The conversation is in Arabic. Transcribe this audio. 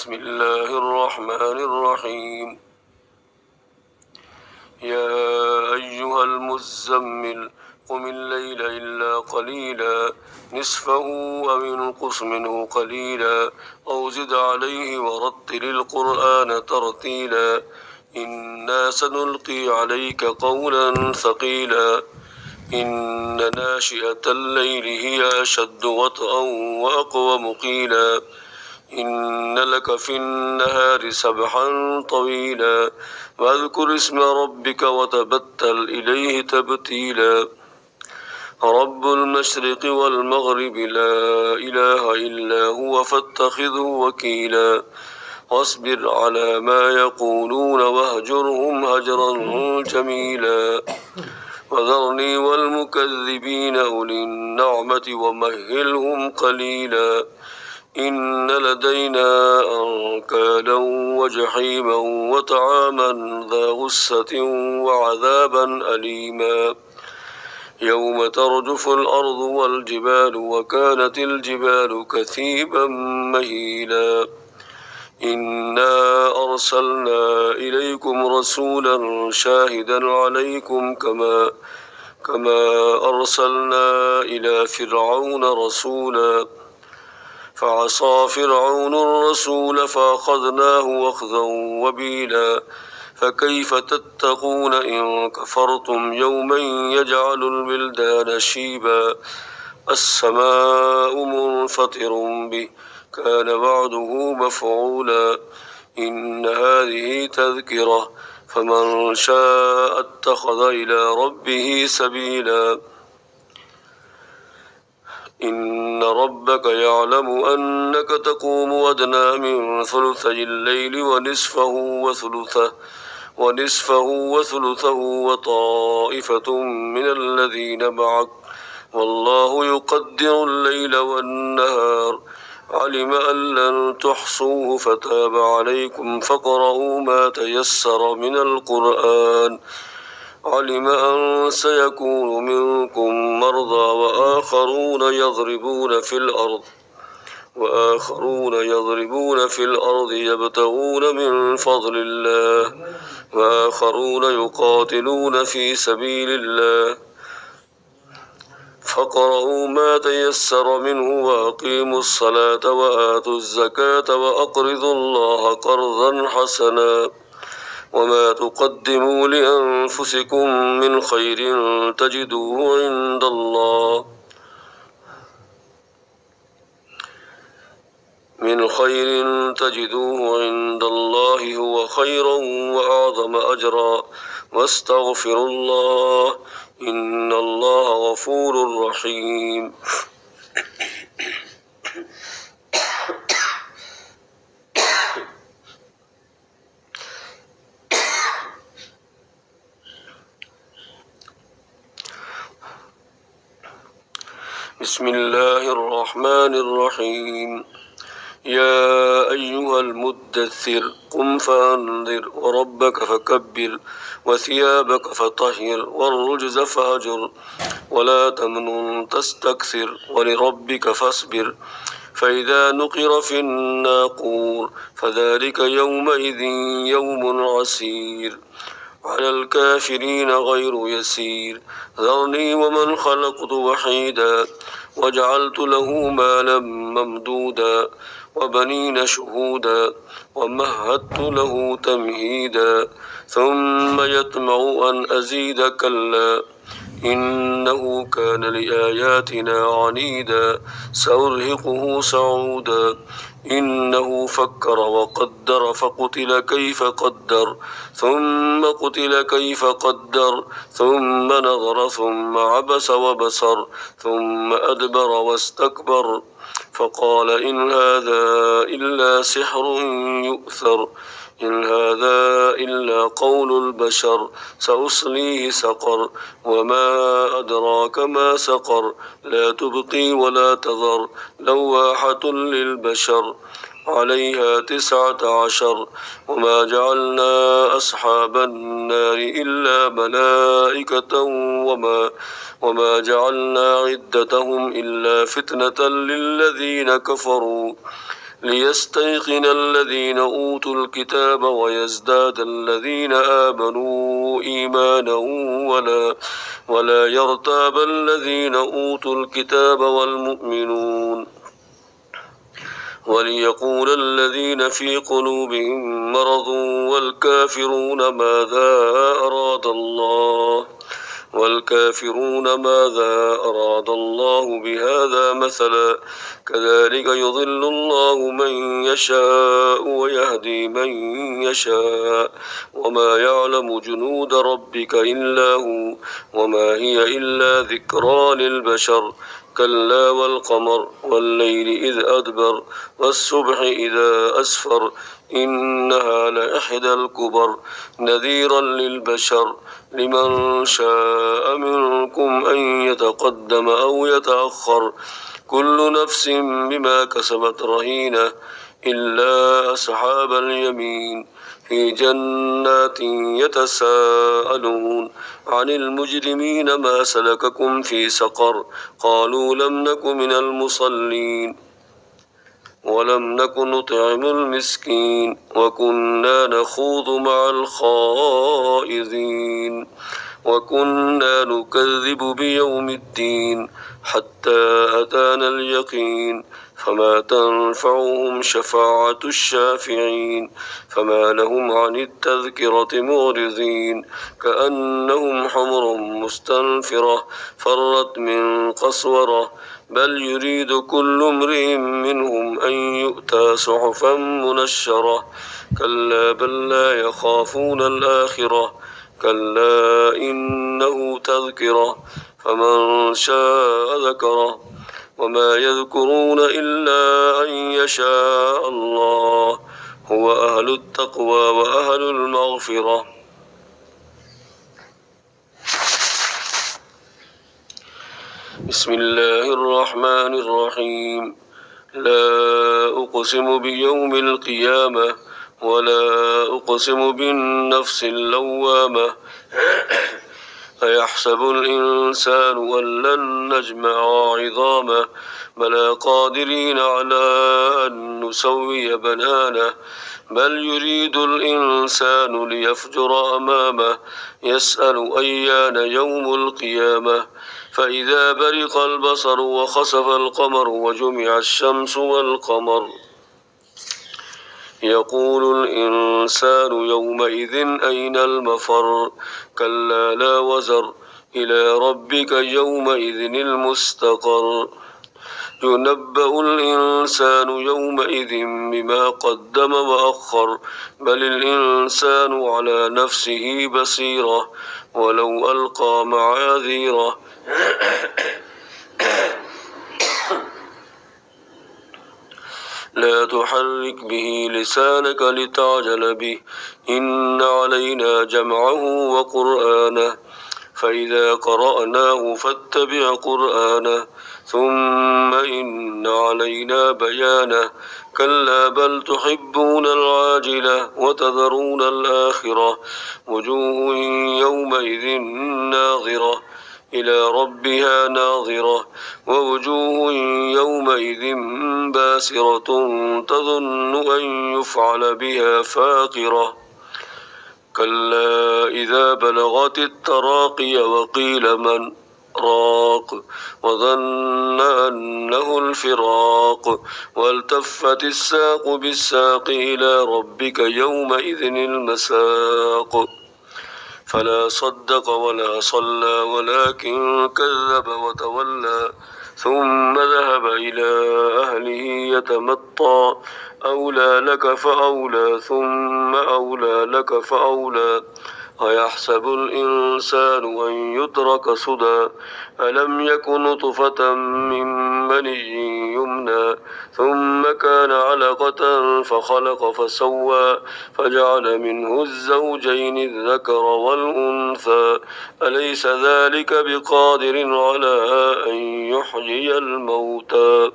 بسم الله الرحمن الرحيم يا أيها المزمل قم الليل إلا قليلا نصفه أو انقص منه قليلا أو زد عليه ورتل القرآن ترتيلا إنا سنلقي عليك قولا ثقيلا إن ناشئة الليل هي أشد وطئا وأقوم قيلا إن لك في النهار سبحا طويلا واذكر اسم ربك وتبتل إليه تبتيلا رب المشرق والمغرب لا إله إلا هو فاتخذه وكيلا واصبر على ما يقولون واهجرهم هجرا جميلا وذرني والمكذبين أولي النعمة ومهلهم قليلا إن لدينا أنكالا وجحيما وطعاما ذا غصة وعذابا أليما يوم ترجف الأرض والجبال وكانت الجبال كثيبا مهيلا إنا أرسلنا إليكم رسولا شاهدا عليكم كما أرسلنا إلى فرعون رسولا فعصى فرعون الرسول فأخذناه أخذا وبيلا فكيف تتقون إن كفرتم يوما يجعل الولدان شيبا السماء منفطر به كان وعده مفعولا إن هذه تذكرة فمن شاء اتخذ إلى ربه سبيلا إن ربك يعلم أنك تقوم أدنى من ثلثي الليل ونصفه وثلثه وطائفة من الذين معك والله يقدر الليل والنهار علم أن لن تحصوه فتاب عليكم فاقرؤوا ما تيسر من القرآن علم أن سيكون منكم مرضى وآخرون يضربون في الأرض يبتغون من فضل الله وآخرون يقاتلون في سبيل الله فاقرؤوا ما تيسر منه وأقيموا الصلاة وآتوا الزكاة وأقرضوا الله قرضا حسنا وما تقدموا لأنفسكم من خير تجدوه عند الله هو خيرا وأعظم أجرا واستغفروا الله إن الله غفور رحيم بسم الله الرحمن الرحيم يا أيها المدثر قم فأنذر وربك فكبر وثيابك فطهر والرجز فهجر ولا تمنن تستكثر ولربك فاصبر فإذا نقر في الناقور فذلك يومئذ يوم عسير على الكافرين غير يسير ذرني ومن خلقت وحيدا وجعلت له مالا ممدودا وبنين شهودا ومهدت له تمهيدا ثم يطمع أن أزيد كلا إنه كان لآياتنا عنيدا سأرهقه صعودا إنه فكر وقدر فقتل كيف قدر ثم نظر ثم عبس وبصر ثم أدبر واستكبر فقال إن هذا إلا سحر يؤثر إن هذا إلا قول البشر سأصليه سقر وما أدراك ما سقر لا تبقي ولا تذر لواحة للبشر عليها 19 وما جعلنا أصحاب النار إلا ملائكة وما جعلنا عدتهم إلا فتنة ليستيقن الذين أوتوا الكتاب ويزداد الذين آمنوا إيمانا ولا يرتاب الذين أوتوا الكتاب والمؤمنون وليقول الذين في قلوبهم مرض والكافرون ماذا أراد الله بهذا مثلا كذلك يضل الله من يشاء ويهدي من يشاء وما يعلم جنود ربك إلا هو وما هي إلا ذكرى للبشر كلا والقمر والليل إذ أدبر والصبح إذا أسفر إنها لإحدى الكبر نذيرا للبشر لمن شاء منكم أن يتقدم أو يتأخر كل نفس بما كسبت رهينة إلا أصحاب اليمين في جنات يتساءلون عن المجرمين ما سلككم في سقر قالوا لم نك من المصلين ولم نك نطعم المسكين وكنا نخوض مع الخائضين وكنا نكذب بيوم الدين حتى أتانا اليقين فما تنفعهم شفاعة الشافعين فما لهم عن التذكرة معرضين كأنهم حمر مستنفرة فرت من قسورة بل يريد كل امرئ منهم أن يؤتى صحفا منشرة كلا بل لا يخافون الآخرة كلا إنه تذكرة فمن شاء ذكره وما يذكرون إلا أن يشاء الله هو أهل التقوى وأهل المغفرة. بسم الله الرحمن الرحيم لا أقسم بيوم القيامة ولا أقسم بالنفس اللوامة أيحسب الإنسان أن لن نجمع عظامه بلى قادرين على أن نسوي بنانه بل يريد الإنسان ليفجر أمامه يسأل أيان يوم القيامة فإذا برق البصر وخسف القمر وجمع الشمس والقمر يقول الإنسان يومئذ أين المفر كلا لا وزر إلى ربك يومئذ المستقر ينبأ الإنسان يومئذ بما قدم وأخر بل الإنسان على نفسه بصيرة ولو ألقى معاذيره لا تحرك به لسانك لتعجل به إن علينا جمعه وقرآنه فإذا قرأناه فاتبع قرآنه ثم إن علينا بيانه كلا بل تحبون العاجلة وتذرون الآخرة وجوه يومئذ ناظرة إلى ربها ناظرة ووجوه يومئذ باسرة تظن أن يفعل بها فاقرة كلا إذا بلغت التراقي وقيل من راق وظن أنه الفراق والتفت الساق بالساق إلى ربك يومئذ المساق فلا صدق ولا صلى ولكن كذب وتولى ثم ذهب إلى أهله يتمطى أولى لك فأولى ثم أولى لك فأولى أيحسب الإنسان أن يترك سدى ألم يك نطفة من مني يمنى ثم كان علقة فخلق فسوى فجعل منه الزوجين الذكر والأنثى أليس ذلك بقادر على أن يحيي الموتى